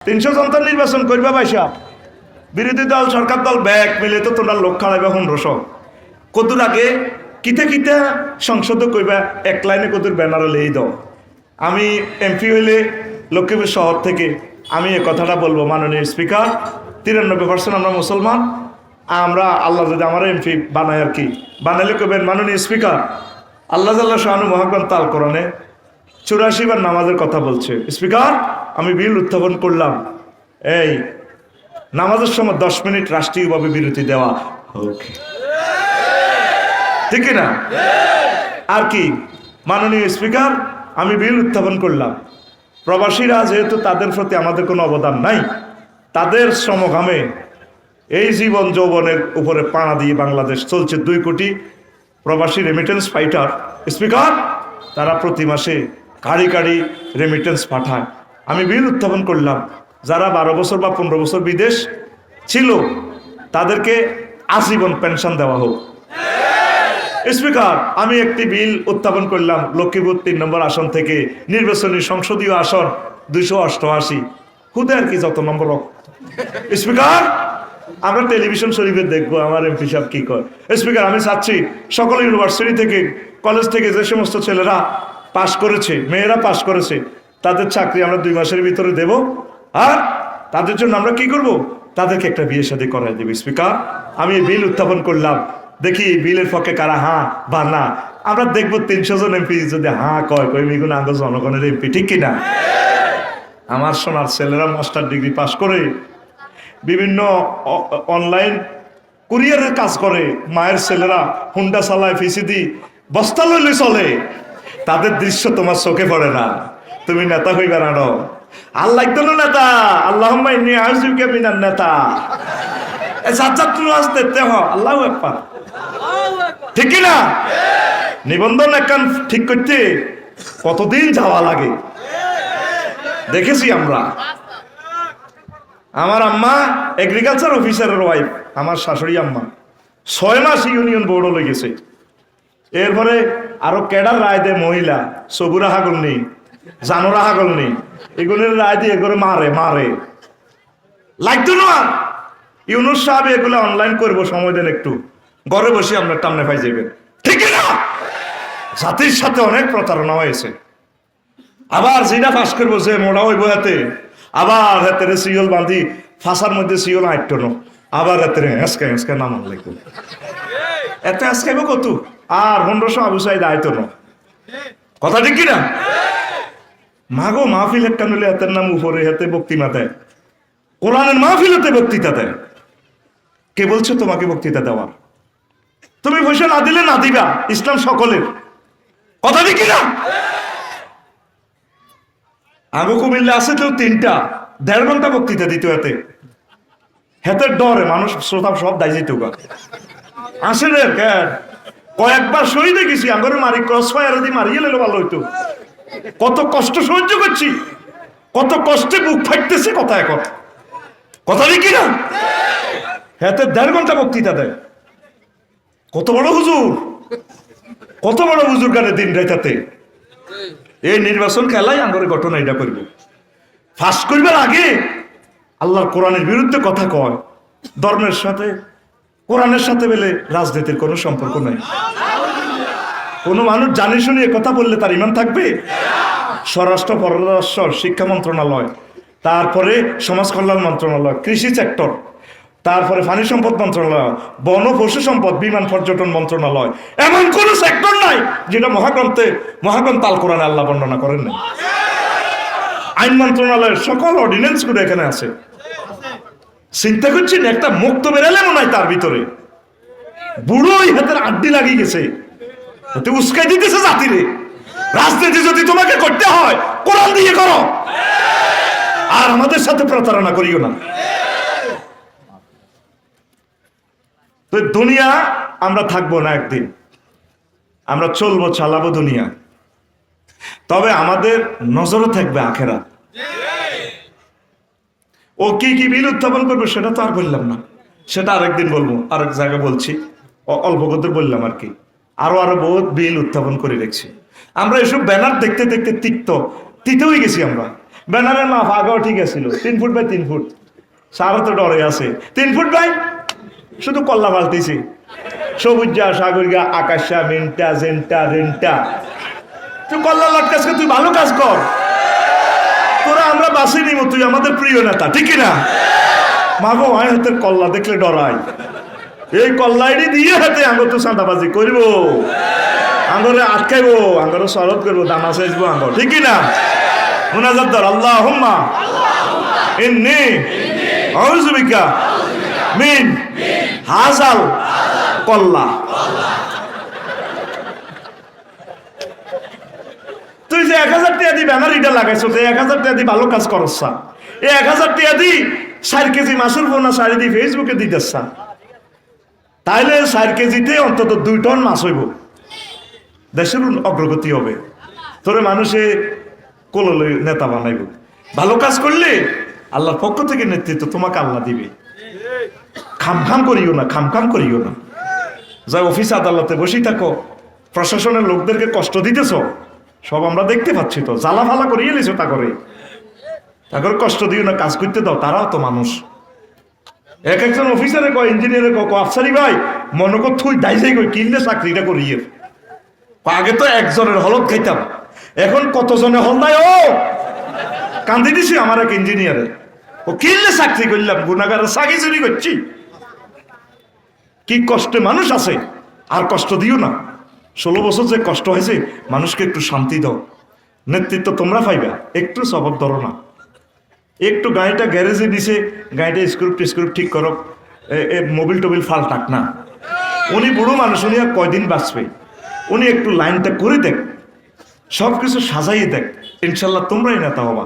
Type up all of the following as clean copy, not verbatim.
300 নির্বাচন করবা পয়সা বিরোধী দল সরকার দল ব্যাগ মিলে তো তোমরা লোক খাড়াইবা 1500 কদুর আগে কিতে কিতে সংসদ কইবা এক লাইনে কদুর ব্যানারে লেই দাও। আমি এমপি হইলে লক্ষ্মীপুর শহর থেকে আমি এই কথাটা বলবো, মাননীয় স্পিকার 93% আমরা মুসলমান, আমরা আল্লাহ যদি আমার এমপি বানায় আর কি বানাইলে কইবেন মাননীয় স্পিকার আল্লাহ জাল্লাহ শাহানু মহাগ্রন্থ আল কোরআনে 84 বার নামাজের কথা বলছে। স্পিকার আমি বিল উত্থাপন করলাম, এই নামাজের সময় 10 মিনিট রাষ্ট্রীয়ভাবে বিরতি দেওয়া হোক, ঠিক না? আর কি মাননীয় স্পিকার আমি বিল উত্থাপন করলাম, প্রবাসীরা যেহেতু তাদের প্রতি আমাদের কোনো অবদান নাই, তাদের শ্রমঘামে এই জীবন যৌবনের উপরে পাড়া দিয়ে বাংলাদেশ চলছে, 2 কোটি প্রবাসী রেমিটেন্স ফাইটার। স্পিকার তারা প্রতি মাসে কাড়ি কাড়ি রেমিটেন্স পাঠায়। আমি বিল উত্থাপন করলাম যারা 12 বছর বা 15 বছর বিদেশ ছিল তাদেরকে আজীবন পেনশন দেওয়া হোক। স্পিকার আমি একটি বিল উত্থাপন করলাম লক্ষ্মীপুর 3 নম্বর আসন থেকে নির্বাচনী সংসদীয় আসন 288 খুদে আর কি যত নম্বর। স্পিকার আমরা টেলিভিশন শরীফে দেখবো আমার এমপি সাহেব কি করে। স্পিকার আমি চাচ্ছি সকল ইউনিভার্সিটি থেকে কলেজ থেকে যে সমস্ত ছেলেরা পাশ করেছে, মেয়েরা পাশ করেছে, তাদের চাকরি আমরা 2 মাসের ভিতরে দেব, আর তাদের জন্য আমরা কি করব, তাদেরকে একটা বিয়ে শাদী করাই দেব। স্পিকার আমি এই বিল উত্থাপন করলাম, দেখি এই বিলের পক্ষে কারা হ্যাঁ বা না। আমরা দেখবো 300 জন এমপি যদি হ্যাঁ কয় মিগুন আঙ্গ জনগণের এমপি, ঠিক কিনা? আমার সোনার ছেলেরা মাস্টার ডিগ্রি পাশ করে বিভিন্ন অনলাইন কুরিয়ারের কাজ করে, মায়ের ছেলেরা হুন্ডা চালায়, ফিসিদি বস্তা লইলে চলে, তাদের দৃশ্য তোমার চোখে পড়ে না, তুমি নেতা হইবে না। আল্লাহ তো নেতা, আল্লাহ নেতা আল্লাহ একবার, ঠিক না? নিবন্ধন একখান ঠিক করতে কতদিন যাওয়া লাগে দেখেছি আমরা। আমার আম্মা এগ্রিকালচার অফিসারের ওয়াইফ, আমার শাশুড়ি আম্মা 6 মাস ইউনিয়ন বোর্ডও লেগেছে। এরপরে আরো ক্যাডার রায় দেয় মহিলা, সবুরা হাগল নেই, জানোরা হাগল নেই, এগুলোর রায় দিয়ে এগুলো মারে লাগতো না। ইউনুস সাহেব এগুলো অনলাইন করবো, সময় দেন একটু, ঘরে বসে আপনার টামনে পাই যাবেন, ঠিক না? জাতির সাথে অনেক প্রতারণা হয়েছে। আবার যেটা ফাঁস করবো যে মোড়া হইব হাতে, আবার হাতের সিওল বাঁধি ফাঁসার মধ্যে সিওল হাঁটতো না, আবার হাতের হেঁচকা নামান লাগবে, এত আজকাইব কত, আর 1500 আবু সাইদ আইতো না, কথা ঠিক কিনা? মাগো মাহফিল একটা নিলে হাতের নাম উপরে, হাতে বক্তৃতা দেয়, কোরআনের মাহফিলেতে বক্তৃতা দেয়। কে বলছো তোমাকে বক্তৃতা দেওয়ার? তুমি পয়সা না দিলে না দিবা, ইসলাম সকলের, কথা ঠিক কিনা? আগো কুমিল্লা আছে তো 3টা 1.5 ঘন্টা বক্তৃতা দিত, হাতে হাতের ডরে মানুষ শ্রোতা সব দায় যেত আসেন। কয়েকবার শহীদে গেছি, আঙ্গরে মারি ক্রস ফায়ার দিয়ে মারিয়ে লেলো ভালো হইতো। কত কষ্ট সহ্য করছি, কত কষ্টে বুক ফাটতেছে, কথা কি না? হাতে 1.5 ঘন্টা বক্তৃতা দেয়, কত বড় হুজুর গানে দিন রাইতাতে। এই নির্বাচন খেলাই আঙ্গরে ঘটনা এটা করব, ফাঁস করবার আগে আল্লাহর কোরআনের বিরুদ্ধে কথা কয়, ধর্মের সাথে কোরআনের সাথে বলে রাজনীতির কোনো সম্পর্ক নাই। কোন মানুষ জানি শুনে কথা বললে তার ঈমান থাকবে? স্বরাষ্ট্র, পররাষ্ট্র, শিক্ষা মন্ত্রণালয়, তারপরে সমাজ কল্যাণ মন্ত্রণালয়, কৃষি সেক্টর, তারপরে পানি সম্পদ মন্ত্রণালয়, বন পশু সম্পদ, বিমান পর্যটন মন্ত্রণালয়, এমন কোন সেক্টর নাই যেটা মহাগ্রন্থ আল কোরআনে আল্লাহ বর্ণনা করেন না। আইন মন্ত্রণালয়ের সকল অর্ডিন্যান্স গুলো এখানে আছে। চিন্তা করছি না, একটা মুক্ত বেরালে মনে হয় তার ভিতরে বুড়ো হাতের আড্ডি লাগিয়ে গেছে, উস্কাই দিতেছে জাতিরে। রাজনীতি যদি তোমাকে করতে হয় কোরআন দিয়ে করো, আর আমাদের সাথে প্রতারণা করিও না। তো দুনিয়া আমরা থাকবো না, একদিন আমরা চলবো, চালাবো দুনিয়া, তবে আমাদের নজরে থাকবে আখেরাত। ও কি বিল উত্থাপন করবে সেটা তো আর বললাম না, সেটা আরেকদিন বলবো, আরেক জায়গায় বলছি, অল্প কথা বললাম আর কি। আরো বহুত বিল উত্থাপন করে রেখেছি আমরা। এসব ব্যানার দেখতে দেখতে তিতে হয়ে গেছি আমরা। ব্যানারের মাপ আগেও ঠিক আছিল, 3 ফুট বাই 3 ফুট। সারও তো ডরে আছে, 3 ফুট বাই, শুধু কল্লা পাল্টিছি, সবুজা সাগরিকা আকাশা মিনটা জেনটা রেনটা। তুই কল্লা লটকাসকে, তুই ভালো কাজ কর, তোরা আমরা বাসে নিব, তুই আমাদের প্রিয় নেতা, ঠিক না? মাগো আয় হাতের কল্লা দেখলে ডরাই, এই কল্লাইডি দিয়ে হাতে আঙ্গর তো চাঁদাবাজি করব, আঙ্গরে আটকাইবো, আঙ্গরে শরৎ করবো, দানা চাইবো আঙ্গর, ঠিক না? মুনাজাত ধর, আল্লাহুম্মা ইন্নী আউযু বিকা মিন হাযাল কল্লা। তুই যে 1000 টাকা দিয়ে ব্যানার ইটা লাগাইছো, যে 1000 টাকা দিয়ে ভালো কাজ করছ, এই 1000 টাকা দিয়ে 4 কেজি মাসুর পোনা শাড়ি দিয়ে ফেসবুকে দিতেছ, তাইলে 4 কেজিতে অন্তত 2 টন মাছ হইব, দেশের অগ্রগতি হবে, তোরে মানুষে কোললে নেতা বানাইব। ভালো কাজ করলে আল্লাহর পক্ষ থেকে নেতৃত্ব তোমাকে আল্লাহ দিবে। খামখাম করিও না, খামখাম করিও না। যা অফিস আদালতে বসে থাকো, প্রশাসনের লোকদেরকে কষ্ট দিতেছ, সব আমরা দেখতে পাচ্ছি, তো জ্বালা ফালা করিয়ে লিছো, তা করে কষ্ট দিও না, কাজ করতে দাও, তারাও তো মানুষ। এক একজন অফিসারে কয়, ইঞ্জিনিয়ারে কয়, আফসারি ভাই মনে কর থুই দাইজাই কই কিনলে চাকরিটা করিয়ে। আগে তো একজনের হলত খাইতাম, এখন কতজনে হল নাই, ও কান্দি দিছি আমার এক ইঞ্জিনিয়ারে, ও কিনলে চাকরি করলাম, গুনাগারের চাকরি চুরি করছি। কি কষ্টে মানুষ আছে, আর কষ্ট দিও না। 16 বছর যে কষ্ট হয়েছে, মানুষকে একটু শান্তি দাও। নেতৃত্ব তোমরা পাইবা, একটু সবর ধরো না, একটু গাড়িটা গ্যারেজে দিছে, গাড়িটা স্ক্রুপ ঠিক করো, মোবিল টোবিল ফালটাক না। উনি বুড়ো মানুষ, উনি আর কয়দিন বাঁচবে, উনি একটু লাইনটা করে দেখ, সব কিছু সাজাইয়ে দেখ, ইনশাল্লাহ তোমরাই নেতা হবা।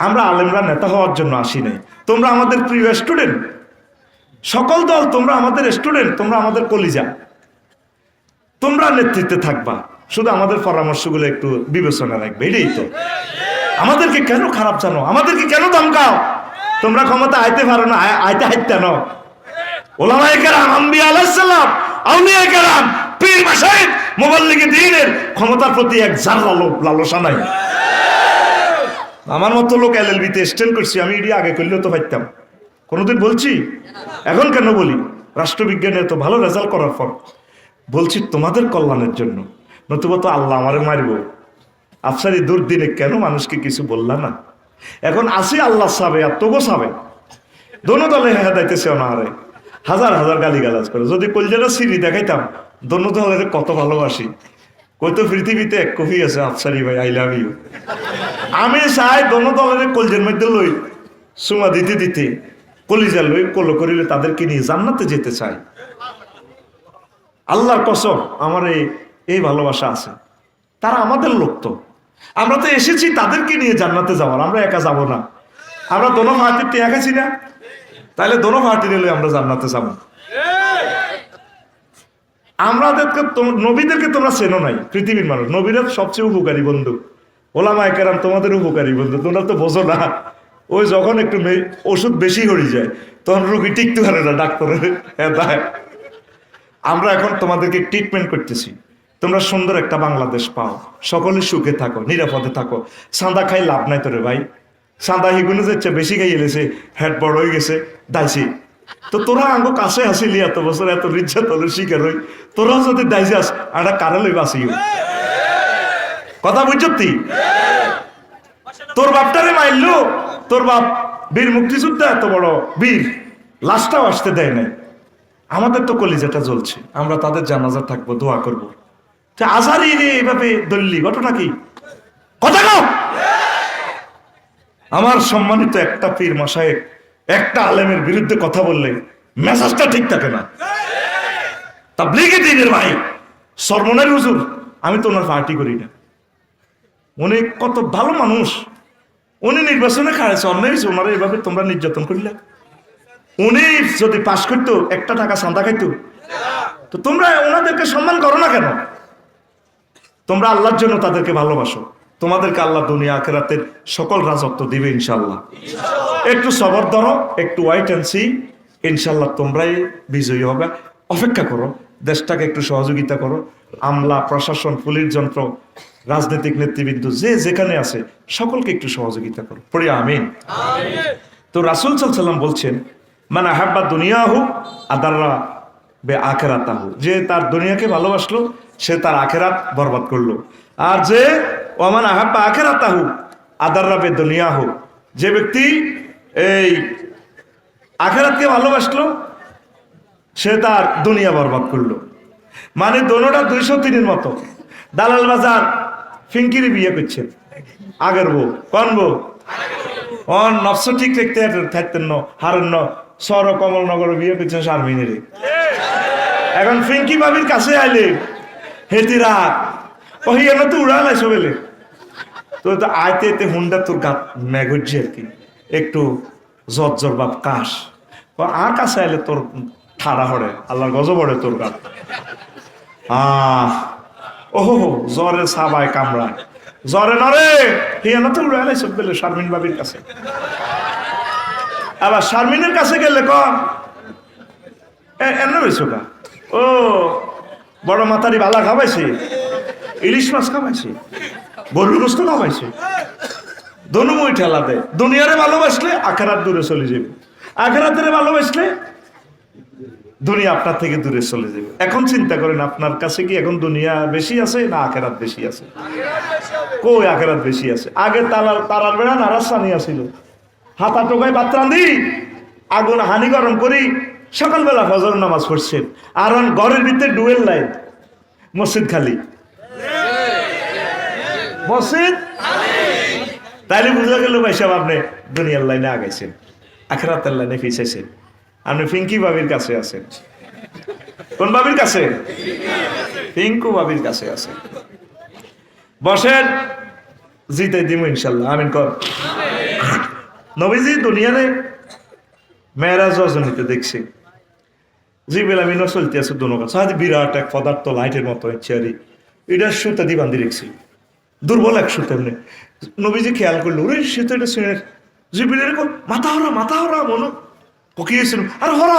আমরা আলেমরা নেতা হওয়ার জন্য আসি নাই, তোমরা আমাদের প্রিয় স্টুডেন্ট, সকল দল তোমরা আমাদের স্টুডেন্ট, তোমরা আমাদের কলিজা, তোমরা নেতৃত্বে থাকবা, শুধু আমাদের পরামর্শগুলো একটু বিবেচনা রাখবে, এটাই তো। আমাদেরকে কেন খারাপ জানো, আমাদেরকে কেন ধমকাও? তোমরা ক্ষমতা আইতে পারো না, আইতে হাইতে না। ওলামায়ে কেরাম, আম্বিয়া আলাইহিস সালাম, আউলিয়া কেরাম, পীর মাশায়েখ, মুবাল্লিগে দ্বীনের ক্ষমতার প্রতি এক জাররা লালসা নাই। আমার মতো লোক এলএলবিতে স্ট্যান্ড করছি, আমি এটি আগে করলেও তো পাইতাম, কোনোদিন বলছি? এখন কেন বলি? রাষ্ট্রবিজ্ঞানে এত ভালো রেজাল্ট করার পর বলছি তোমাদের কল্যাণের জন্য, নতুবা তো আল্লাহ আমারে মারব। আফসারি দুর্দিনে কেন মানুষকে কিছু বললা না? এখন আসি আল্লাহ সাবে আর তোগো সাবে, দোনো দলে হেদাইতেছে অনাহারে, হাজার হাজার গালিগালাজ করে। যদি কলজাটা সিঁড়ি দেখাইতাম, দোনো দলের কত ভালোবাসি, কত পৃথিবীতে এক কফি আছে, আফসারি ভাই আই লাভ ইউ। আমি চাই দোনো দলের কলজের মধ্যে লই সুমা দিতে দিতে, কলিজা লই কলো করিলে তাদেরকে নিয়ে জান্নাতে যেতে চাই। আল্লাহর কসম আমার এই ভালোবাসা আছে। তারা আমাদের লোক, তো আমরা তো এসেছি তাদেরকে নিয়ে জান্নাতে যাওয়ার, আমরা একা যাব না। আমরা দোনো পার্টির টিয়া খাইছি না, তাহলে দোনো পার্টি নিলে আমরা জান্নাতে যাবো। আমাদেরকে নবীদেরকে তোমরা চেনো নাই, পৃথিবীর মানুষ নবীরা সবচেয়ে উপকারী বন্ধু, ওলামায়ে কেরাম তোমাদের উপকারী বন্ধু, তোমরা তো বোঝো না। ওই যখন একটু ওষুধ বেশি হয়ে যায়, তখন রোগী টিকতে পারে না, ডাক্তারের হেদায়। আমরা এখন তোমাদেরকে ট্রিটমেন্ট করতেছি, তোমরা সুন্দর একটা বাংলাদেশ পাও, সকলে সুখে থাকো, নিরাপদে থাকো। সাদা খাই লাভ নাই তোরে ভাই, সাদা হিগুনে যাচ্ছে বেশি খাই এলেছে, হেড বড় হয়ে গেছে, দাইছি। তো তোরা আঙ্গো কাছে আসিলি এত বছর, এত রিজ্জা তোদের শিকার হই, তোরাও যদি দাইছি আস একটা কারে লই বাঁচিও। কথা বুঝছি? তোর বাপটারে মাইললো, তোর বাপ বীর মুক্তিযোদ্ধা, এত বড় বীর, লাশটাও আসতে দেয় নাই। আমাদের তো কলিজাটা জ্বলছে, আমরা তাদের জানাজা থাকবো, দোয়া করবো। আজারি রে এইভাবে দলিলি, ঘটনা কি? কথা কও। আমার সম্মানিত একটা পীর মাশায়েখ একটা আলেমের বিরুদ্ধে কথা বললে মেজাজটা ঠিক থাকে না। তাবলীগে দ্বীনের ভাই সরমনের হুজুর, আমি তো ওনার পার্টি করি না, উনি কত ভালো মানুষ, উনি নির্বাচনে খাড়াইছে, অন্যায় হয়েছে, ওনারা এইভাবে তোমরা নির্যাতন করলে। উনি যদি পাশ করতো, একটা টাকা চাঁদা খাইতো, তো তোমরা ওনাদেরকে সম্মান করো না কেন? তোমরা আল্লাহর জন্য তাদেরকে ভালোবাসো, তোমাদেরকে আল্লাহ দুনিয়া আখিরাতের সকল রাজত্ব দিবে ইনশাল্লাহ। একটু সবর ধরো, একটু ওয়াইট অ্যান্ড সি, ইনশাল্লাহ তোমরাই বিজয়ী হবে। অপেক্ষা করো, দেশটাকে একটু সহযোগিতা করো। আমলা, প্রশাসন, পুলিশ যন্ত্র রাজনৈতিক নেতৃবৃন্দ যে যেখানে আছে সকলকে একটু সহযোগিতা করো, পড়ি আমিন। তো রাসূল সাল্লাল্লাহু আলাইহি ওয়াসাল্লাম বলছেন, মান আহাব্বা দুনিয়াহু আদাররা বে আখিরাতাহু, যে তার দুনিয়াকে ভালোবাসলো সে তার আখিরাত বরবাদ করলো। আর যে ওমান আহাব্বা আখিরাতাহু আদাররা বে দুনিয়াহু, যে ব্যক্তি এই আখিরাতকে ভালোবাসলো সে তার দুনিয়া বরবাদ করলো। মানে দোনোটা 203-এর মতো। দালাল বাজার ফিঙ্কিরি বিয়ে করছেন, আগের বউ কোন বউ অন নফস ঠিক রাখতে থাকতেন হারণ্য সর কমলনগর বিয়ে করছেন শারমিনেরে। এখন ফিঙ্কি ভাবির কাছে আইলে হেতিরা ওই এনে তো উড়া লাইছো বেলে তো আইতে এতে হুন্ডা তোর গাত মেঘুরছে আর কি, একটু জর্জর বাপ কাশ আর কাছে আইলে তোর ঠাড়া হরে আল্লাহর গজব হরে তোর গাত। ওহো জ্বরে সাবায় কামড়ায়, জ্বরে নরে হিয়ানো তো উড়ে আলাইছ বেলে শারমিন বাবির কাছে। আবার শারমিনের কাছে গেলে এনে রয়েছো কা, ও বড় মাতারি বালা খাবাইছে, ইলিশ মাছ খাবাইছে, গরুর গোস্ত খাবাইছে, দনুমই ঠেলা দেয়। দুনিয়ারে ভালোবাসলে আখেরাত দূরে চলে যাবে, আখেরাতের ভালোবাসলে দুনিয়া আপনার থেকে দূরে চলে যাবে। এখন চিন্তা করেন আপনার কাছে কি এখন দুনিয়া বেশি আছে না আখেরাত বেশি আছে? কই আখেরাত বেশি আছে। আগে তারার বেড়া নারাসানি আসিল, হাতা টোকায় ভাত রাঁধি আগুন হানি গরম করি সকালবেলা ফজর নামাজ পড়ছেন, আর ঘরের ভিতরে ডুয়েল লাইন, মসজিদ খালি, মসজিদ তাইলে বুঝা গেল ভাই সাহেব আপনি দুনিয়ার লাইনে আগাইছেন, আখেরাতের লাইনে পিছাইছেন। আপনি ফিঙ্কি বাবির কাছে আছেন। কোন বাবির কাছে? পিঙ্কু বাবির কাছে আছে। বসেন, জিতে দিব ইনশাল্লাহ, আমিন কর। নবীজি দুনিয়ারে মেরাজ রজনীতে দেখছি জিবেল আমিনও চলতে আছে দুনো কাছে, আজ বিরাট এক পদার্থ লাইটের মতো চেয়ারি, এটা সুতা দিয়ে বান্ধি রেখছি, দুর্বল এক সুতা। এমনি নবীজি খেয়াল করলো, ওরে সুতাটা শুনে জিবেল এরকম মাথা হরা মনো পকিয়েছিল, আর হরা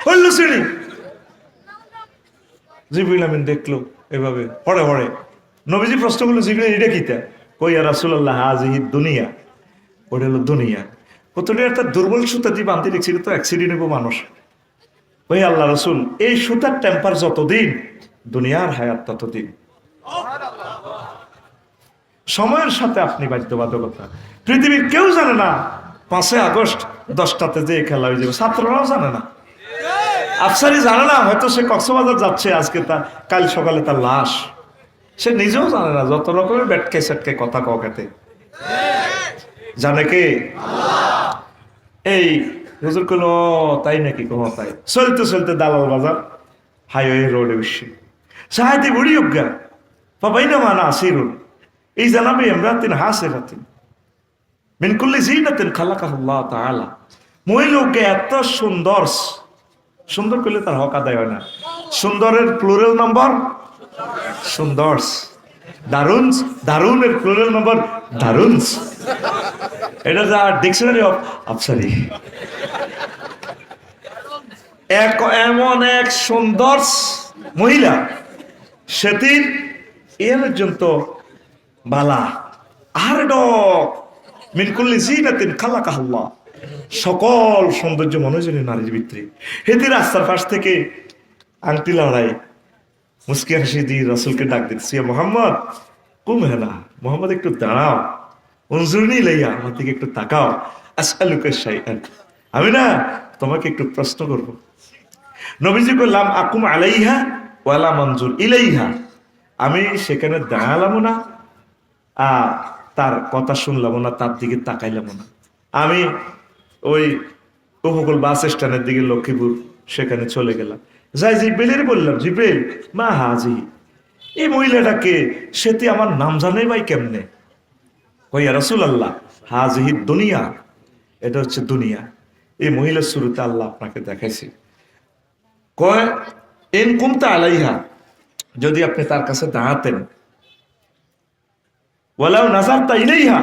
হইল শ্রেণী। জিবরিল আমিন দেখলো এভাবে হরে নবীজি প্রশ্ন করলো, জিবরিল এটা কিতা? কই ইয়া রাসূলুল্লাহ হাযিহি দুনিয়া, ওটা হলো দুনিয়া। প্রথমে একটা দুর্বল সুতা দিয়ে বাঁধতে লিখছিল তো অ্যাক্সিডেন্ট হইব মানুষ। ওই আল্লাহ রাসূল, এই সুতার টেম্পার যতদিন দুনিয়ার হায়াত ততদিন। সময়ের সাথে আপনি বাধ্যবাধকতা, পৃথিবীর কেউ জানে না 5 আগস্ট 10টাতে যে খেলা হয়ে যাবে, ছাত্ররাও জানে না, আফসারি জানে না, হয়তো সে কক্সবাজার যাচ্ছে আজকে, তার কাল সকালে তার লাশ, সে নিজেও জানে না। যত রকমের ব্যাটকে সেটকে কথা কওয়াতে জানে কে? এই হুজুর কইল তাই নাকি? তাই চলতে দালাল বাজার হাইওয়ে রোডে উঠছে, সাহায্য বুড়ি অজ্ঞা বাবাই না মানা আসিরুন এই জানাবে ইমরাতিন হাসিরাতিন মিন কুল্লি জিনাতিন খালাকাহুল্লাহ তাআলা। মহিলাকে এত সুন্দর করলে তার হক আদায় হয় না। সুন্দরের প্লুরাল নম্বর সুন্দরস, দারুনের প্লুরাল নম্বর দারুনস। এটা যা ডিকশনারি অফ আফসারি। এমন এক সুন্দর মহিলা সেদিন এ পর্যন্ত বালা আর ডক মিনকুল্লি জিনাতিন খালাকাহুল্লাহ, সকল সৌন্দর্য মনোজনী নারীর ভিতরে। হেদি রাস্তার পাশ থেকে আংটি লড়াই মুস্কি হাসি দিয়ে রাসূলকে ডাক দিতেছি, মোহাম্মদ কুম হেনা, মোহাম্মদ একটু দাঁড়াও, উনজুরনি লাইয়া, আমার দিকে একটু তাকাও, আসআলুকা শাইআন, আমি না তোমাকে একটু প্রশ্ন করব। নবীজি কইলাম আকুম আলাইহা ওয়ালা মনজুর ইলাইহা, আমি সেখানে দাঁড়ালাম না, তার কথা শুনলাম না, তার দিকে তাকাইলাম না, আমি ওই উপকূল বাস স্ট্যান্ডের দিকে লক্ষ্মীপুর সেখানে চলে গেলাম। যাই জিব্রাইলের বললাম, জিব্রাইল মা হাজি, এই মহিলাটাকে, সেটি আমার নাম জানে ভাই কেমনে? কইয়া রাসূলুল্লাহ হাজিহি দুনিয়া, এটা হচ্ছে দুনিয়া। এই মহিলার শুরুতে আল্লাহ আপনাকে দেখাইছে। কয় ইন কুমতা আলাইহা, যদি আপনি তার কাছে দাঁড়াতেন, ওয়ালাউ নাযারতা ইলাইহা,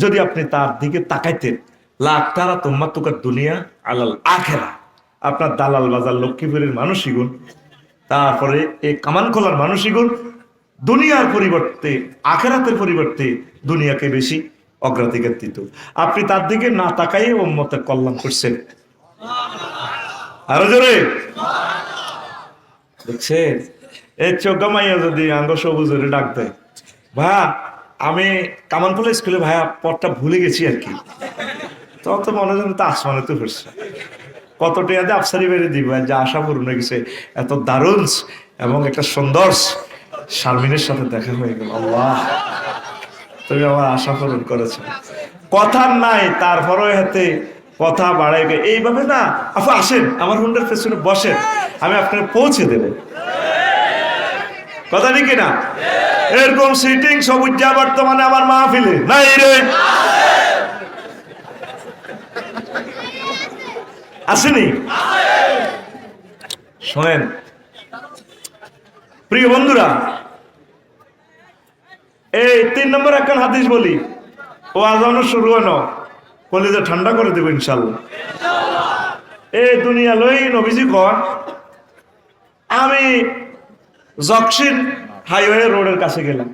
যদি আপনি তার দিকে তাকাইতেন, লাক্তারা তুম্মাতুকা দুনিয়া আলাল আখিরা, আপনার দালাল বাজার লক্ষ্মীপুরের মানুষই গুণ তারপরে এই কামান খোলার মানুষগুলো দুনিয়ার পরিবর্তে আখেরাতের পরিবর্তে দুনিয়াকে বেশি অগ্রাধিকার দিত। আপনি তার দিকে না তাকাই উম্মতের কল্যাণ করছেন। আরো জোরে দেখছেন? এই চোখা মাইয়া যদি আঙ্গ সবুজরে ডাক দেয়, ভাইয়া আমি কামানখোলা স্কুলে ভাইয়া পথটা ভুলে গেছি আর কি, তখন তো মনে হয় তো আসমানে তো ফিরছে। কত টেয়াতে আফসারি বেড়ে দিব যে আশা পূরণ হয়ে গেছে, এত দারুণ এবং একটা সুন্দর শারমিনের সাথে দেখা হয়ে গেল। আল্লাহ তুমি আমার আশা পূরণ করেছো। কথা নাই তারপরেও হাতে কথা বাড়াই এইভাবে না। আপু আসেন আমার হুন্ডার পেছনে বসেন, আমি আপনার পৌঁছে দেব। কথা ঠিক না? এরকম সিটিং সবুজ যা বর্তমানে আমার মাহফিলে নাই রে, আসেনি? শোনেন প্রিয় বন্ধুরা, এই 3 নম্বর একখান হাদিস বলি, ও আজানো শুরু হলো কলিজা ঠান্ডা করে দেবো ইনশাল্লাহ। এই দুনিয়া লই নবীজি কর, আমি জকসিন হাইওয়ে রোডের কাছে গেলাম,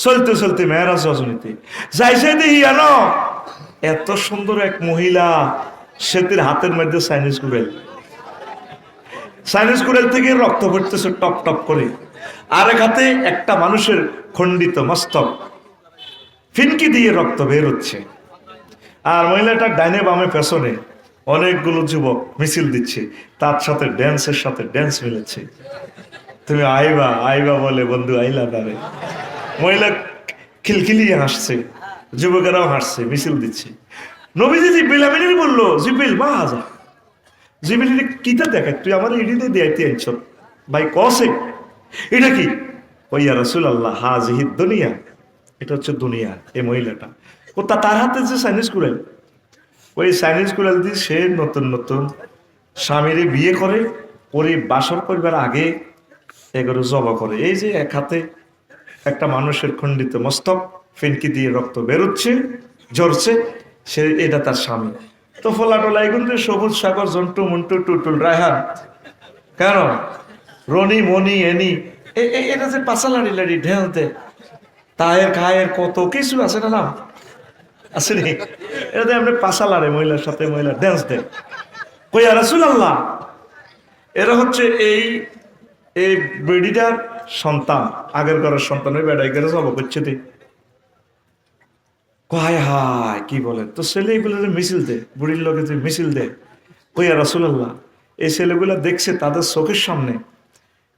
চলতে চলতে মেয়েরাজ রজনীতে যাইছে দেখি জানো এত সুন্দর এক মহিলা, সেতির হাতের মধ্যে চাইনিজ কুড়েল, চাইনিজ কুড়েল থেকে রক্ত পড়তেছে টপ টপ করে, আর এক হাতে একটা মানুষের খণ্ডিত মস্তক, ফিনকি দিয়ে রক্ত বের হচ্ছে। আর মহিলাটার ডাইনে বামে পেছনে অনেকগুলো যুবক মিছিল দিচ্ছে, তার সাথে ড্যান্সের সাথে ড্যান্স মিলেছে। তুমি আইবা আইবা বলে বন্ধু আইলা দাঁড়ে, মহিলা খিলখিলিয়ে হাসছে, যুবকেরাও হাসছে, মিছিল দিচ্ছে। নবীজি জিব্রিল আমিনের বললো, জিব্রিল মা হাজা, জিব্রিল কিতা দেখায়, তুই আমার ইডিতে দিয়াইতে আনছ ভাই, কসে এটা কি? ওইয়া রাসূলুল্লাহ হাযিহি দুনিয়া, এটা হচ্ছে দুনিয়া। এই মহিলাটা ও তার হাতে যে চাইনিজ কুড়াল, ওই চাইনিজ কুড়াল দিয়ে সে নতুন নতুন স্বামীরে বিয়ে করে, পরে বাসর করবার আগে এগুলো জবা করে। এই যে এক হাতে একটা মানুষের খণ্ডিত মস্তক, ফিনকি দিয়ে রক্ত বেরোচ্ছে, ঝরছে, সে এটা তার স্বামী। তো ফোলাটোলা এগুলো সবুজ সাগর, জন্টু মন্টু টুটুল রায়হান, কেন রনি মনি এনি, এটা যে পাশা লাড়ি লাড়ি ঢেলতে তায়ের খায়ের কত কিছু আছে না, নাম আছে নি? এটা আপনি পাশা লাড়ে, মহিলার সাথে মহিলা ড্যান্স দেন। কইয়া রাসূলুল্লাহ এরা হচ্ছে এই এই বেডিটার সন্তান, আগের ঘরের সন্তানের বেড়াই গেলে সব করছে দে। হায় হায় কি বলেন? তো ছেলে এগুলো মিছিল দে, বুড়ির লোকে যে মিছিল দে। কইয়া রাসূলুল্লাহ এই ছেলেগুলা দেখছে তাদের চোখের সামনে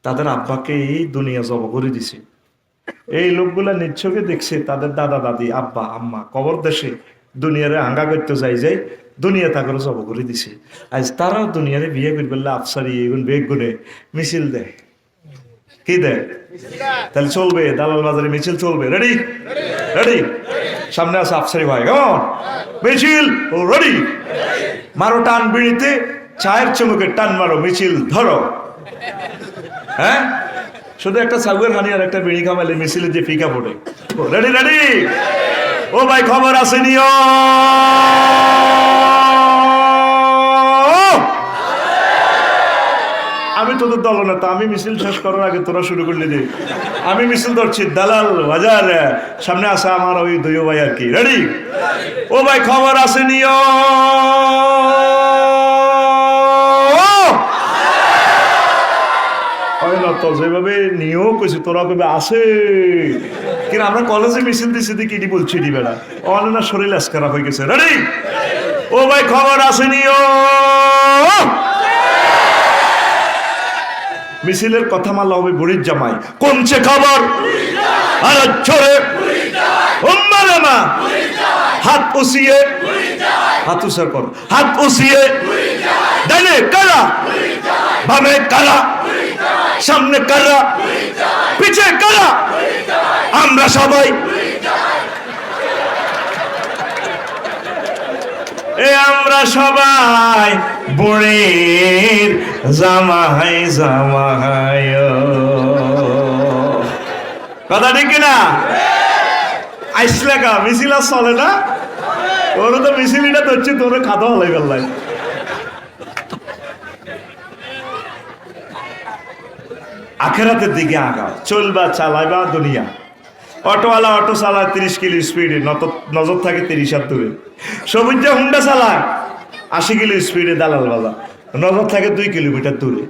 তাদের আব্বাকে এই দুনিয়া জব করে দিছে। এই লোকগুলা নিচ্ছকে দেখছে তাদের দাদা দাদি আব্বা আম্মা কবর দেশে দুনিয়ারে হাঙ্গা করতে যাই যাই দুনিয়া তাকে জব করে দিছে। আজ তারাও দুনিয়ারে বিয়ে করে বললে আফসারি এগুন বেগ গুনে মিছিল দেয়। কি দেয়? তাহলে চলবে, দালাল বাজারে মিছিল চলবে। রেডি রেডি, সামনে আছে আফসারি ভাই, কেমন মিছিল? ও রেডি, মারো টান বিড়িতে, চায়ের চমুকে টান মারো, মিছিল ধরো। হ্যাঁ, শুধু একটা সাগুয়ের হানি আর একটা বিড়ি খামাইলে মিছিলে যে ফিকা পড়ে। রেডি রেডি, ও ভাই খবর আসেনি? আমি তোদের দল না, তা আমি মিছিল শেষ করার আগে তোরা শুরু করলি যে আমি মিছিল ধরছি, দালাল বাজার সামনে আসা আমার ওই দুই ভাই আর কি। রেডি, ও ভাই খবর আসেনি? যেভাবে নিয়েও কইছি তোরা কবে আসে, কিন্তু আমরা কলেজে মিছিল দিচ্ছি দেখি এটি বলছি এটি বেড়া অনেক না শরীর আজ খারাপ হয়ে গেছে। রেডি, ও ভাই খবর আসেনি? মিছিলের কথা মাল্লা হবে বুড়ির জামাই, কোনছে খবর? আর ছোড়ে হাত উসিয়ে, হাত উসার কর, হাত উসিয়ে, ডাইনে কারা, বামে কারা, সামনে কারা, পিছে কারা, আমরা সবাই আমরা সবাই বুড়ির জামাই জামাই। কথা ঠিক না? আইসলে কা মিছিল আর চলে না? তোর তো মিছিলটা তো হচ্ছে তোর খাদা হলাই গেল। আখেরাতের দিকে আগাও, চলবা চালাইবা দুনিয়া। অটোওয়ালা অটো চালায় 30 কিলো স্পিডে, নজর থাকে 30 হাত দূরে। সবুজ হুন্ডা চালায় 80 কিলো স্পিডে, দালাল বাবা নজর থাকে 2 কিলোমিটার দূরে।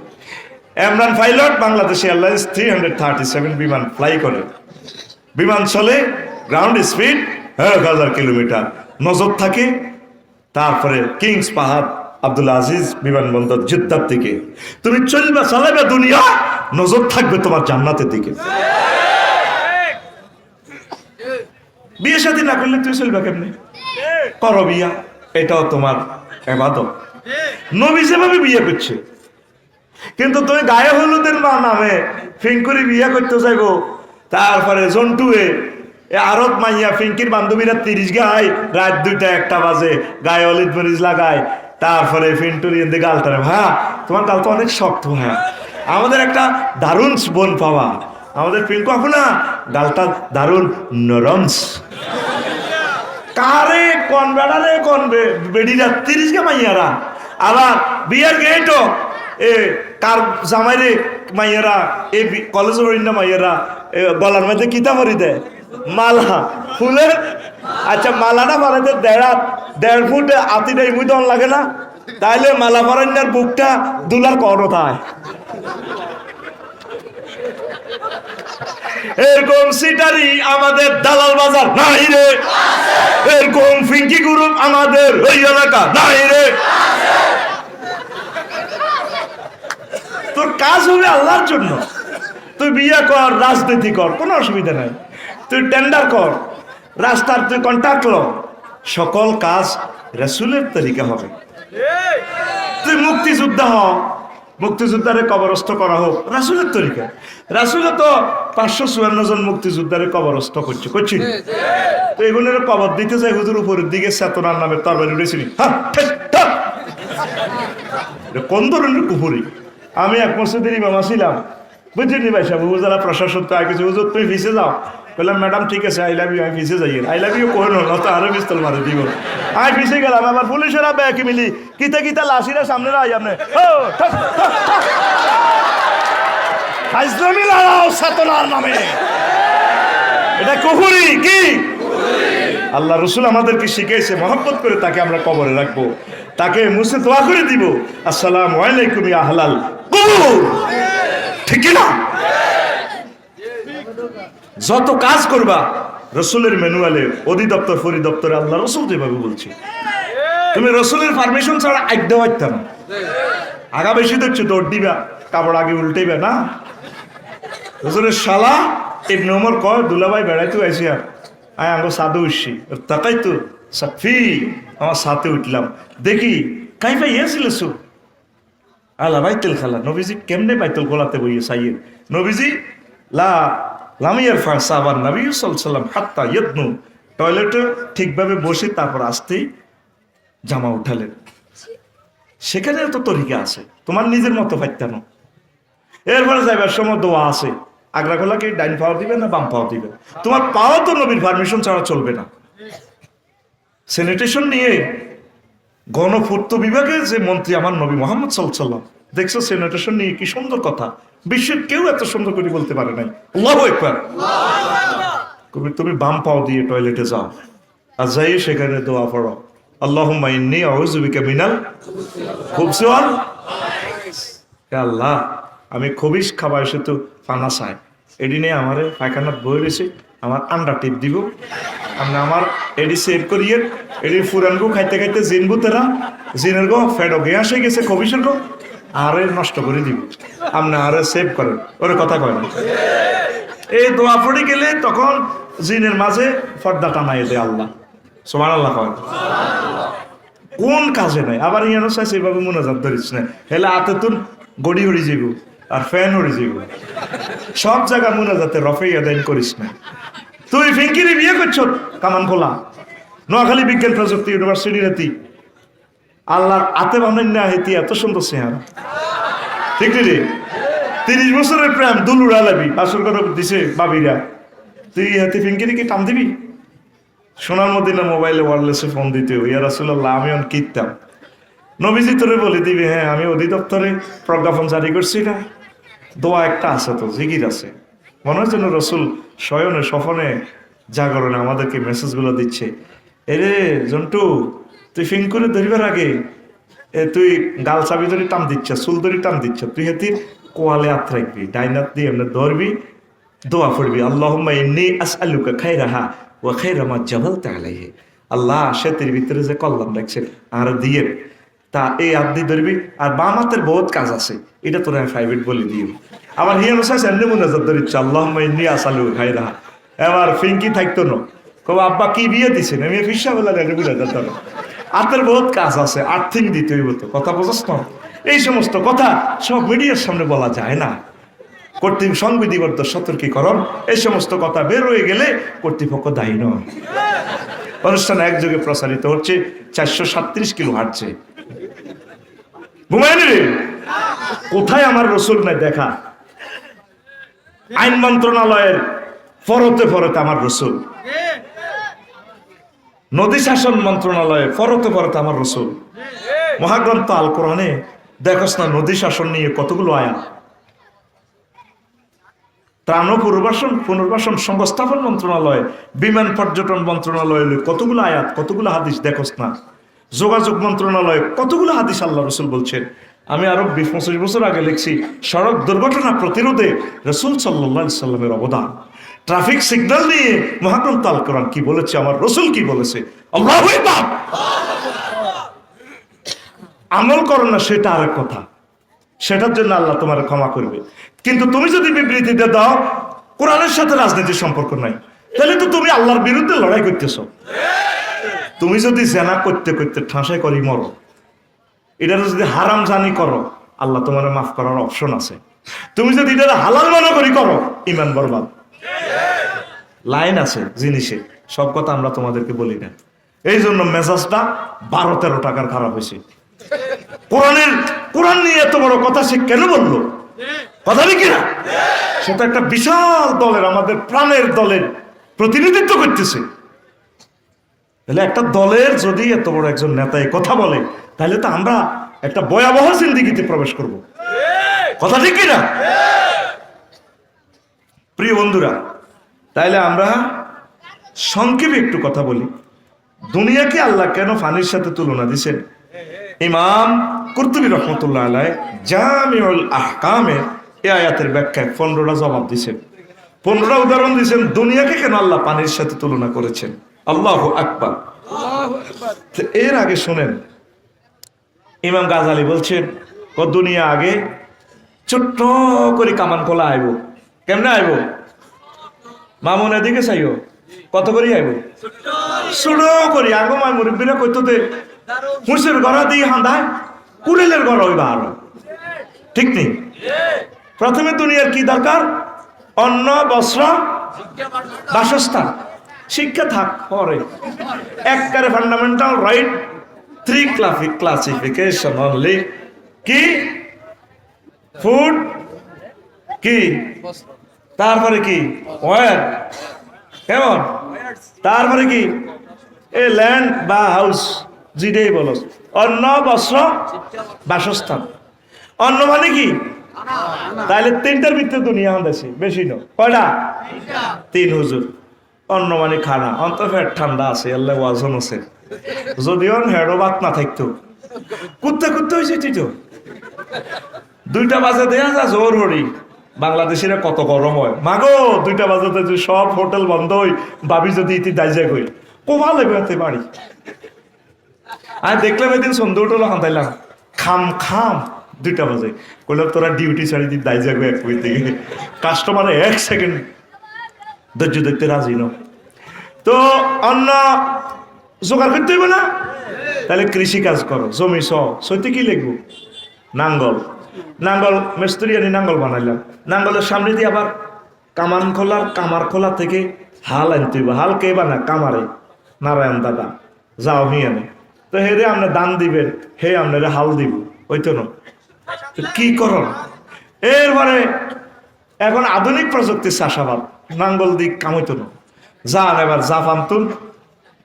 ইমরান পাইলট বাংলাদেশ এয়ারলাইন্স 337 বিমান ফ্লাই করে, বিমান চলে গ্রাউন্ড স্পিড 1000 কিলোমিটার, নজর থাকে। তারপরে কিংস পাহাড় আব্দুল আজিজ বিমানবন্দর জেদ্দার দিকে। তুমি চলবে চালাবে দুনিয়া, নজর থাকবে তোমার জান্নাতের দিকে। বিয়ে শাদী না করলে তুই চলবে কেমনে? করো বিয়া, এটাও তোমার ইবাদত। নবী যেভাবে বিয়ে করছে, কিন্তু তুমি গায়ে হলুদের মা নামে ফিঙ্কুরি বিয়ে করতে যাইব। তারপরে জন্টুয়ে আরত মাইয়া ফিঙ্কির বান্ধবীরা 30 গায়, রাত 2টা 1টা বাজে গায়ে হলুদ মরিচ লাগায়। তারপরে ফিন্টুরি এনে গালটারে, ভাইয়া তোমার গাল তো অনেক শক্ত, ভাইয়া আমাদের একটা দারুণ বোন পাওয়া, আমাদের পিঙ্কু আপু না গালটা দারুণ নরমস। কারে কোন বেড়ারে কোন বেডিরা 30 গা মাইয়ারা, আবার বিয়ের গেটও কার জামাইরে মাইয়ারা, এই কলেজের অন্য মাইয়ারা গলার মধ্যে কিতা ভরি দেয় মালা ফুলের। আচ্ছা মালাটা বানাতে 1.5 ফুট আতিটা ইমুই দন লাগে না? তাইলে মালা পরান্নার বুকটা দুলার করতায়। এরকম সিটারি আমাদের দালাল বাজার নাই রে, এরকম ফিঙ্কি গ্রুপ আমাদের ওই এলাকা নাই রে। তোর কাজ হবে আল্লাহর জন্য, তুই বিয়ে কর, রাজনীতি কর, কোনো অসুবিধা নাই। তুই টেন্ডার কর, রাস্তার তুই কন্ট্রাক্ট ল, সকল কাজ রাসূলের তরিকা হবে। তুই মুক্তিযোদ্ধা হ, মুক্তিযোদ্ধারে কবরস্থ করা হোক রাসূলের তরিকা। রাসূলে তো 554 জন মুক্তিযোদ্ধারে কবরস্থ করছি। তো এগুলোর কবর দিতে যাই হুজুর উপরের দিকে চেতনার নামে তরবারি উঠেছিলি, কোন ধরনের কুফুরি? আমি এক মসজিদের ইমাম ছিলাম, বুঝলি ভাই সাহেব, হুজুরা প্রশাসন তো আগে হুজুর তুমি ফিসে যাও। বললাম ম্যাডাম ঠিক আছে, আই লাভ ইউ, আমি ফিসে যাই। আই লাভ ইউ কোন হল তো আরো পিস্তল মারে দিব। আমি ফিসে গেলাম, আবার পুলিশেরা ব্যাকি মিলি কিতা কিতা লাশিরা সামনে রাই আপনি হাজরামি লড়াও সাতনার নামে, এটা কুফরি কি? আল্লাহ রসুল আমাদেরকে শিখেছে মহব্বত করে তাকে আমরা কবরে রাখবো, তাকে মুছে দোয়া করে দিব, আসসালামু আলাইকুম ইয়া আহলাল কুবুর। ঠিক না? যত কাজ করবা রসুলের ম্যানুয়ালে, অধিদপ্তর পরিদপ্তরে আল্লাহ রসুল যেভাবে বলছে, তুমি রসুলের পারমিশন ছাড়া আড্ডা হইতে না। আগা বেশি দেখছো দৌড় দিবা, কাপড় আগে উল্টেইবা না। রসুলের শালা ইবনে ওমর কয়, দুলাভাই বেড়াইতে আইসি আর আয় আঙ্গো সাদে উঠছি, তাকাই তো সাফি আমার সাথে উঠলাম, দেখি কাই ভাই ইয়েছিল সু আল্লাহ বাইতুল খালা। নবীজি কেমনে বাইতুল গোলাতে বইয়ে সাইয়ের নবীজি লামিয়ার ফাঁসা আবার নবী সাল্লাম হাত্তা ইয়দনু, টয়লেটে ঠিকভাবে বসে তারপর আসতেই জামা উঠালেন। সেখানে তো তরিকা আছে, তোমার নিজের মতো ফাইতানো। এরপরে যাইবার সময় দোয়া আছে, আগ্রা খোলাকে ডাইন পাও দিবে না বাম পাও দিবে, তোমার পাও তো নবীর পারমিশন ছাড়া চলবে না। স্যানিটেশন নিয়ে গণপূর্ত বিভাগে যে মন্ত্রী আমার নবী মোহাম্মদ সাল্লাল্লাহু, দেখছো স্যানিটেশন নিয়ে কি সুন্দর কথা, বিশ্বের কেউ এত সুন্দর করে বলতে পারে নাই। আল্লাহু আকবার। তুমি বাম পাও দিয়ে টয়লেটে যাও, আর যাই সেখানে দোয়া পড়ো, আল্লাহুম্মা ইন্নী আউযু বিকা মিনাল খুবসি ওয়াল। হে আল্লাহ, আমি খবিস খাবার এসে তো ফানা চাই, এদিনে আমারে পায়খানাত বই রয়েছে, আমার আন্ডা টিপ দিব, আপনি আমার এডি সেভ করিয়ে, এডি ফুরানগো খাইতে খাইতে জিনবু তেরা, জিনের গো ফেডো গে আসে গেছে খবিসের গো, আরে নষ্ট করে দিব, আপনি আরে সেভ করেন। ওরে কথা কয় না, এই দোয়া পড়ে গেলে তখন জিনের মাঝে পর্দা টানাই দেয় আল্লাহ। সুবহানাল্লাহ কয় কোন কাজে নাই। আবার ইয়ানো চাইছে এভাবে মোনাজাত ধরিস না, হেলে হাতে তুন গড়ি হড়ি যাইব আর ফ্যান হড়ি যাইব, সব জায়গা মোনাজাতে রফে আদায় করিস না। তুই ফিঙ্কিরি বিয়ে করছ কামান খোলা নোয়াখালী বিজ্ঞান প্রযুক্তি ইউনিভার্সিটির হাতি, আল্লাহর আতে বানাই না হেতি এত সুন্দর চেহারা, ঠিক রে? 30 বছরের প্রেম দুলুর আলাবি আসর করে দিছে বাবিরা, তুই হাতে ফিঙ্কিরি কি টান দিবি? সোনার মদিনা মোবাইলে ওয়ারলেসে ফোন দিতে ইয়া রাসূলুল্লাহ, আমি অন কিনতাম। নবীজি তোরে বলে দিবি, হ্যাঁ আমি অধিদপ্তরে প্রজ্ঞাপন জারি করছি না, দোয়া একটা আছে, তো জিকির আছে। মনে হয় যেন রসুল শয়নে স্বপনে জাগরণে আমাদেরকে মেসেজগুলো দিচ্ছে। এরে জন্টু, তুই ফিং করে ধরিবার আগে তুই গাল চাবি ধরে টান দিচ্ছ, চুল ধরে টান দিচ্ছ, তুই হেতির কোয়ালে হাত রাখবি, ডাইনাত দিয়ে এমনি ধরবি, দোয়া পড়বি, আল্লাহুম্মা ইন্নী আসআলুকা খায়রাহা ওয়া খায়রা মা জাবালতা আলাইহি। আল্লাহ সেতির ভিতরে যে কল্যাণ রাখছেন আর দিয়ে তা এই আব্দি ধরবি। আর বাম হাতের বহুত কাজ আছে, এটা তোর আমি প্রাইভেট বলে দিও। আবার হিয়ান হোসাইন এমনি মুনাজাত ধরিচ্ছ, আল্লাহুম্মা ইন্নী আসআলুকা খায়রাহা। এবার ফিঙ্কি থাকতো না, কব আব্বা কি বিয়ে দিছেন, আমি ফিসা বলা মুনাজাত ধরো। হাতের বহুত কাজ আছে, আর্থিং দিতে হইব, তো কথা বোঝাস না? এই সমস্ত কথা সব মিডিয়ার সামনে বলা যায় না। কর্তৃপক্ষ সংবিধিবদ্ধ সতর্কীকরণ, এই সমস্ত কথা বের হয়ে গেলে কর্তৃপক্ষ দায়ী নয়। অনুষ্ঠান একযোগে প্রসারিত হচ্ছে 437 কিলো হাঁটছে। ঘুমায়নি রে, কোথায় আমার রসুল নাই দেখা? আইন মন্ত্রণালয়ের ফরতে ফরতে আমার রসুল, নদী শাসন মন্ত্রণালয়ে ফরতে ফরতে আমার রসুল, মহাগ্রন্থ আল কোরআনে দেখোস না নদী শাসন নিয়ে কতগুলো আয়াত, ত্রাণ পুনর্বাসন সংস্থাপন মন্ত্রণালয়, বিমান পর্যটন মন্ত্রণালয় কতগুলো আয়াত, কতগুলো হাদিস দেখোস না, যোগাযোগ মন্ত্রণালয় কতগুলো হাদিস আল্লাহ রসুল বলছেন। আমি আরো 20-25 বছর আগে লিখছি, সড়ক দুর্ঘটনা প্রতিরোধে রসুল সাল্লাল্লাহু আলাইহি সাল্লামের অবদান, ট্রাফিক সিগন্যাল নিয়ে মহাগ্রন্থ আল কোরআন কি বলেছে, আমার রসুল কি বলেছে। আল্লাহু আকবার। আমল করো না সেটা আরেক কথা, সেটার জন্য আল্লাহ তোমার ক্ষমা করবে। কিন্তু তুমি যদি বিবৃতিতে দাও কোরআনের সাথে রাজনীতির সম্পর্ক নাই, তাহলে তো তুমি আল্লাহর বিরুদ্ধে লড়াই করতেছো। তুমি যদি জেনা করতে করতে ঠাঁসাই করি মরো, এটা যদি হারাম জানি করো, আল্লাহ তোমার মাফ করার অপশন আছে। তুমি যদি এটা হালাল মনে করি করো, ইমান বরবাদ। লাইন আছে জিনিসে, সব কথা আমরা তোমাদেরকে বলি না। এই জন্য মেজাজটা 12-13 টাকার খারাপ হয়েছে। কোরআন নিয়ে এত বড় কথা সে কেন বললো? কথা নাকি না? সেটা একটা বিশাল দলের, আমাদের প্রাণের দলের প্রতিনিধিত্ব করতেছে। তাহলে একটা দলের যদি এত বড় একজন নেতা এই কথা বলে, তাহলে তো আমরা একটা ভয়াবহ জিন্দেগিতে প্রবেশ করব। কথা ঠিক কিনা? প্রিয় বন্ধুরা, তাইলে আমরা সংক্ষেপে একটু কথা বলি। দুনিয়াকে আল্লাহ কেন ফানির সাথে তুলনা দিছেন? ইমাম কুরতুবী রহমতুল্লাহ আলাইহি জামিউল আহকামে এই আয়াতের ব্যাখ্যায় 15টা জবাব দিয়েছেন, 15টা উদাহরণ দিয়েছেন দুনিয়াকে কেন আল্লাহ পানির সাথে তুলনা করেছেন। আল্লাহু আকবার। এর আগে শুনেন, ইমাম গাজালি বলছেন দুনিয়া আগে ছোট্ট করে কামান খোলা আইব। কেমনে আইব? মামুন এদিকে চাইও, কত করে আইব? ছোট করি। আগে মাই মুরব্বীরা কইতো দে মুসের গড়া দিয়ে হাঁদায় কুড়েলের গড় হইবা আরো, ঠিক নেই? প্রথমে দুনিয়ার কি দরকার? অন্ন, বস্ত্র, বাসস্থান, শিক্ষা থাক পরে। একবারে ফান্ডামেন্টাল রাইট, 3 ক্লাসিফিকেশন অনলি। কি? ফুড, কি তারপরে কি ওয়ার, কেমন, তারপরে কি এ ল্যান্ড বা হাউস, যেটাই বলো। অন্ন, বস্ত্র, বাসস্থান। অন্ন মানে কি? তাহলে 3টার ভিতরে দুনিয়া দেশে বেশি ন কয়টা? 3 হুজুর। অন্ন মানে খানা, অন্ত ফেট ঠান্ডা আছে, আল্লাহ ওয়াজন আছে। যদিও হেডো ভাত না থাকতো কুত্তে কুত্তে হয়েছে তো 2টা বাজে দেয়া যা জোর হরি। বাংলাদেশিরা কত গরম হয় মাগো, 2টা বাজাতে যে সব হোটেল বন্ধ হই, ভাবি যদি ইতি দাইজা গই কোভা লেগে বাড়ি। আর দেখলাম এদিন সন্ধ্যে উঠলো হাঁদাইলাম খাম খাম 2টা বাজে, কইলাম তোরা ডিউটি ছাড়ি দিন দাইজা গো এক থেকে কাস্টমার 1 সেকেন্ড ধৈর্য দেখতে রাজি ন। তো অন্য জোগাড় করতে হইব না? তাহলে কৃষি কাজ করো, জমি সইতে কি লিখবো? নাঙ্গল। নাঙ্গল মিস্ত্রি আনি নাঙ্গল বানাইলাম, নাঙ্গলের সামনে দিয়ে আবার কামার খোলা থেকে হাল আনতে হইব। হাল কে বানা? কামারে, নারায়ণ দাদা যাও হিয়ানে। তো হে রে আপনি দান দিবেন, হে আপনারে হাল দিব, ওই তো না কি করো। এরপরে এখন আধুনিক প্রযুক্তির চাষাবাদ, নাঙ্গল দিক কামাইতো না। যান এবার জাপান তুন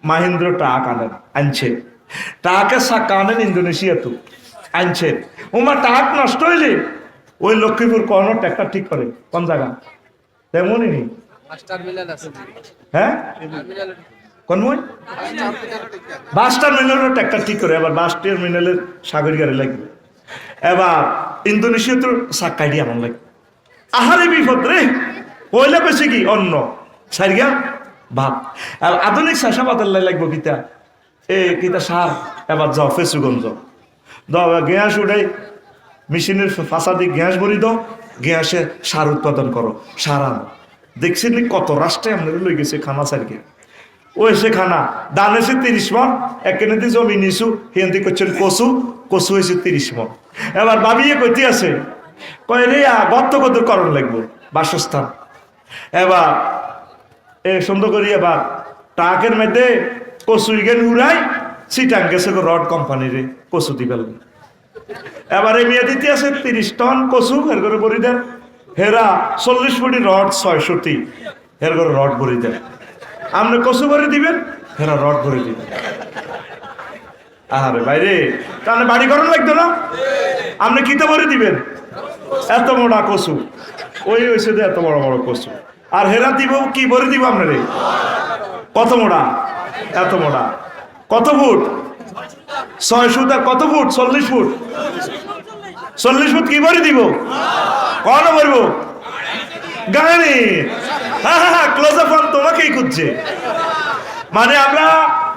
মাহিন্দ্র ট্রাক আনেন, আনছে ট্রাকের চাকা আনেন ইন্দোনেশিয়া তো আনছে। ওমা ট্রাক নষ্ট হইলে ওই লক্ষ্মীপুর কর্নার ট্র্যাক্টর ঠিক করে কোন জায়গা তেমনই নেই হ্যাঁ কোন মই বাস টার্মিনালের ট্র্যাক্টর ঠিক করে এবার বাস টার্মিনালের সাগর গাড়ি লাগবে এবার ইন্দোনেশিয়া তো সাক্কাই দিয়ে এমন লাগে আহারে বিপদ রে পয়লা পেছে কি অন্য সারিয়া ভাত আর আধুনিক চাষাবাদের লাগবো কিতা কিতা সার এবার যাও ফেসুগঞ্জ দাও গ্যাস উঠাই মেশিনের ফাঁসা দিয়ে গ্যাস ভরি দাও গ্যাসে সার উৎপাদন করো সার আনো দেখছেন কত রাষ্ট্রে আমাদের লই গেছে খানা সারকে ওই সে খানা দান হয়েছে 30 মন এখানে দিয়ে জমি নিছু হিন্দি করছেন কচু কচু হয়েছে 30 মন এবার ভাবিয়ে কইতে আছে কয় রে গর্ত কত করণ লাগবো বাসস্থান এবার সুন্দর করি এবার ট্রাকের মধ্যে কচু ইগেন উড়াই সিটাং গেছে রড কোম্পানিরে কচু দিবেল এবার এই মেয়ে দিতে আছে 30 টন কচু এর করে ভরি দেন হেরা 40 ফুটি রড 600টি এর করে রড ভরি দেন আপনি কচু ভরে দিবেন হেরা রড ভরে দিবেন আরে বাইরে তাহলে বাড়ি করণ লাগতো না আপনি কিতে ভরে দিবেন এত মোটা কচু ওই হয়েছে এত বড় বড় কচু আর হেরা দিব কি ভরে দিব আপনারে কত মোটা এত মোটা কত ফুট 600 কত ফুট 40 ফুট 40 ফুট কি ভরে দিব কত ভরবো গাড়ি হ্যাঁ ক্লোজ আপ তোমাকেই খুঁজছে মানে আমরা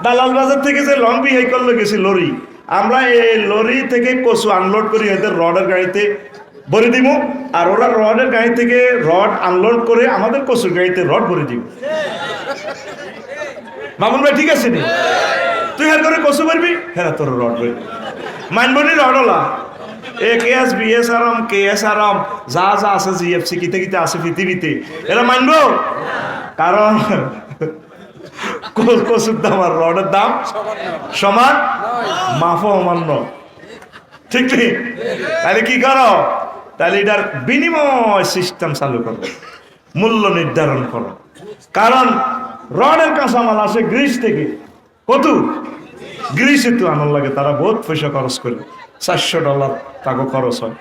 দালাল বাজার থেকে যে লং ভেহিকল গেছি লরি আমরা এই লরি থেকে কচু আনলোড করি এদের রডের গাড়িতে ভরে দিব আর ওরা রডের গাড়ি থেকে রড আনলোড করে আমাদের কচুর গাড়িতে রড ভরে দিব মামুন ভাই ঠিক আছে নি তুই হের করে কচু ভরবি হ্যাঁ তোর রড ভরবি মাইনবনি রডলা একেএস বিএস আরাম কেএস আরাম যা যা আছে জিএফসি কিতে কিতে আছে পৃথিবীতে এরা মানবো কারণ কচুর দাম আর রডের দাম সমান মাফও অমান্য ঠিক ঠিক তাহলে কি করো তাহলে এটার বিনিময় সিস্টেম চালু করো মূল্য নির্ধারণ করো কারণ রডের কাঁচামাল আসে গ্রিস থেকে কত গ্রিসে তো আনার লাগে তারা বহুত পয়সা খরচ করে $400 টাকা খরচ হয়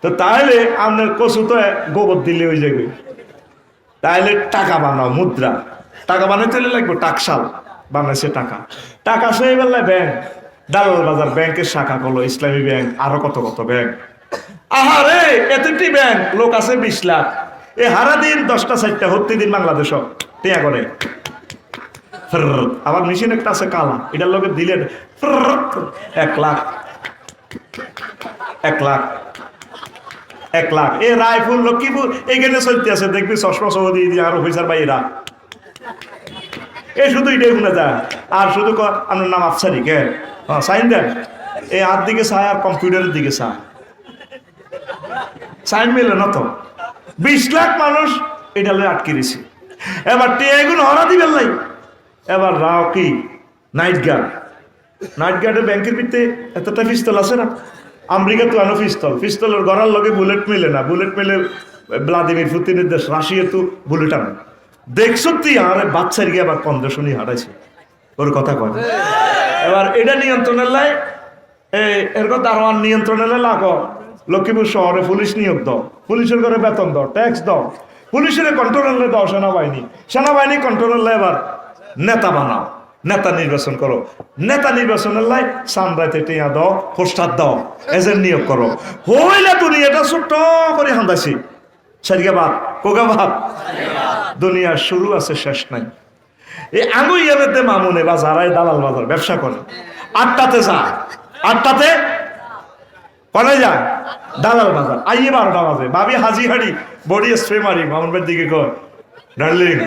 তো তাহলে আপনার কচু তো গোবর দিলে হয়ে যাবে তাহলে টাকা বানাও মুদ্রা টাকা বানাইতে লাগবে টাকশাল বানাইছে টাকা টাকা সেই বেলায় ব্যাংক দালাল বাজার ব্যাংকের শাখা করলো ইসলামী ব্যাংক আরো কত কত ব্যাংক আহারে এতটি ব্যাংক লোক আছে 20 লাখ এ হারা দিন 10টা 4টা হত্যি দিন বাংলাদেশ টিয়া করে আবার মেশিন একটা আছে কালা এটার লোকে দিলেন 1 লাখ 1 লাখ 1 লাখ এ রায়পুর লক্ষ্মীপুর এইখানে চলতে আছে দেখবি চশমা সহ দিয়ে আর অফিসার ভাইরা এ শুধু এটাই শুনে যায় আর শুধু আপনার নাম আফসারি কে সাইন দেন এই হাত দিকে চায় আর কম্পিউটারের দিকে চায় সাইন মিলে না তো 20 লাখ মানুষ এটা লয়ে আটকে দিছে এবার টিয়াগুলো হরা দিবেন নাই এবার রাও কি নাইট গার্ডের ব্যাংকের ভিতরে এতটা পিস্তল আছে না আমেরিকা তো আনো পিস্তলের গড়ার লগে বুলেট মিলে না বুলেট মিলে ভ্লাদিমির পুতিনের দেশ রাশিয়া তো বুলেট আনে দেখছো তুই আরে বাচ্চার গিয়ে আবার কন্দেশনই হারাইছে ওর কথা কয় এবার এটা নিয়ন্ত্রণের লাই এরকম দারোয়ান নিয়ন্ত্রণের লাগো লক্ষ্মীপুর শহরে পুলিশ নিয়োগ দাও পুলিশের করে বেতন দাও ট্যাক্স দাও পুলিশের কন্ট্রোলে দাও সেনাবাহিনী কন্ট্রোলে এবার নেতা বানাও নেতা নির্বাচন করো নেতা নির্বাচনের লাই সামরাইতে টিয়া দাও পোস্টার দাও এজেন্ট নিয়োগ করো হইলে দুনিয়াটা ছোট্ট করে হান্দাইছি সারিকা বাদ কোগা বাদ দুনিয়ার শুরু আছে শেষ নাই এই আঙুইয়াতে মামুনে বা যারাই দালাল বাজার ব্যবসা করে 8টাতে যায় 8টাতে কনে যায় দালাল বাজার আইয়ে 12টা বাজে ভাবি হাজি হাড়ি বডি স্প্রে মারি মামুন ভাইয়ের দিকে কর ডার্লিং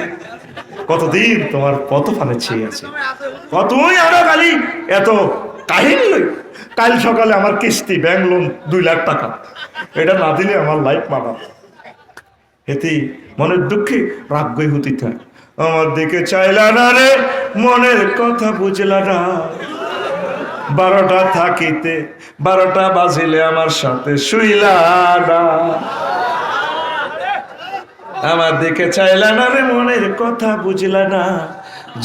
কতদিন তোমার কত ফানে ছেয়ে আছে কতই আরো খালি এত কাহিনী লই কাল সকালে আমার কিস্তি ব্যাংক লোন 2 লাখ টাকা এটা না দিলে আমার লাইফ মারা এতেই মনের দুঃখে রাগ গই হতে থাকে আমার দিকে চাইলা না রে মনের কথা বুঝলা না 12টা থাকিতে 12টা বাজিলে আমার সাথে শুইলা না আমার দিকে চাইলা না রে মনের কথা বুঝলা না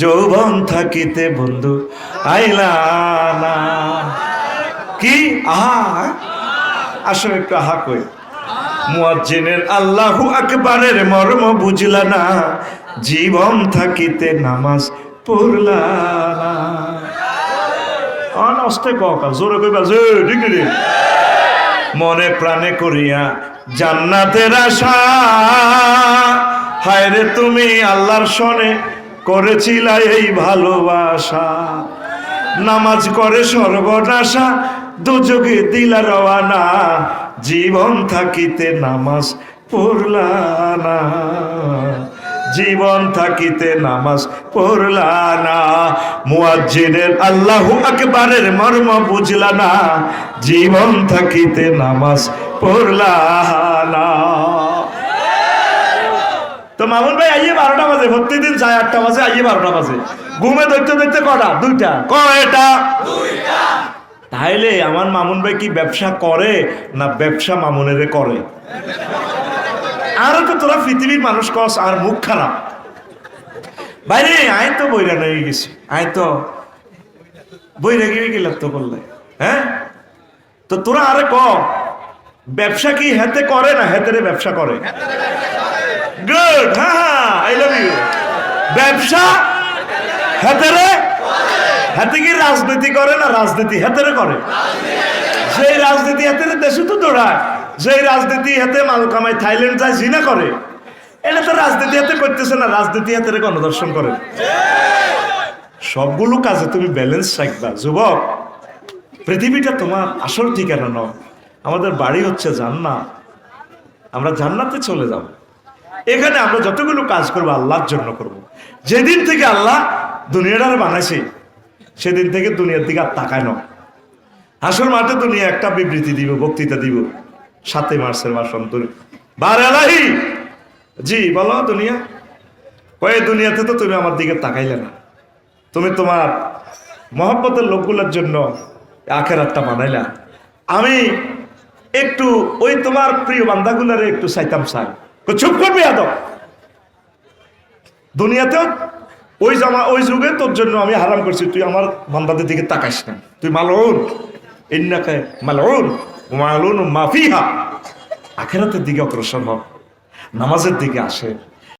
যৌবন থাকিতে বন্ধু আইলা না কি আহা আসলে একটু আহা কই মুয়াজ্জিনের আল্লাহু আকবারের মর্ম বুঝলা না, জীবন থাকিতে নামাজ পড়লা না। অনস্তে কা জোরে কইবা যে ঠিক রে। মনে প্রাণে করিয়া জান্নাতের আশা, হায় রে তুমি আল্লাহর শনে করেছিলা এই ভালোবাসা। নামাজ করে সর্বনাশা, দুযোগে দিলা রওয়ানা, জীবন থাকিতে নামাজ পড়লা না, জীবন থাকিতে নামাজ পড়লা না। মুয়াজ্জিনের আল্লাহু আকবারের মর্ম বুঝলা না, জীবন থাকিতে নামাজ পড়লা না। তো মামুন ভাই আইয়ে 12টা বাজে, প্রতিদিন যায় 8টা বাজে, আইয়ে 12টা বাজে। ঘুমে ধরতে ধরতে কটা? 2টা। কয়টা? 2টা। তাইলে আমার মামুন ভাই কি ব্যবসা করে না ব্যবসা মামুনের করে? আরো তো তোরা পৃথিবীর মানুষ কস আর মুখ খারাপ। বাইরে আয় তো বইরা নিয়ে গেছি, আয় তো বইরা গিয়ে গেলাম তো বললে। হ্যাঁ, তো তোরা আরে ক ব্যবসা কি হেতে করে না হেতেরে ব্যবসা করে? গুড, হ্যাঁ, আই লাভ ইউ। ব্যবসা হেতেরে, হাতে কি রাজনীতি করে না রাজনীতি হেতেরে করে? সেই রাজনীতি হাতের দেশে তো দৌড়ায়, সেই রাজনীতি হাতে মাল কামাই থাইল্যান্ড যায় জিনা করে। এটা তো রাজনীতি হাতে করতেছে না, রাজনীতি হাতের গণদর্শন করে। সবগুলো কাজে তুমি ব্যালেন্স রাখবা যুবক। পৃথিবীটা তোমার আসল ঠিকানা নয়, আমাদের বাড়ি হচ্ছে জান্নাত। আমরা জান্নাতে চলে যাব। এখানে আমরা যতগুলো কাজ করবো আল্লাহর জন্য করব। যেদিন থেকে আল্লাহ দুনিয়াটা বানাইছে সেদিন থেকে দুনিয়ার দিকে আর তাকায় না। আসল মাঠে দুনিয়া একটা বিবৃতি দিব, বক্তৃতা দিব, 7 মার্চের ভাষণ বার এলাহি। জি বলো দুনিয়া, কয়ে দুনিয়াতে তো তুমি আমার দিকে তাকাইলে না, তুমি তোমার মহব্বতের লোকগুলোর জন্য আখেরাতটা বানাইলা। আমি একটু ওই তোমার প্রিয় বান্দাগুলারে একটু চাইতাম চাই। চুপ করবি আদব। দুনিয়াতেও ওই যুগে তোর জন্য আমি হারাম করছি, তুই আমার বান্দাদের দিকে তাকাইস না, তুই মালউন, ইন্নাকা মালউন মালউন মা ফিহা। আখিরাতের দিকে অগ্রসর হ, নামাজের দিকে আসে।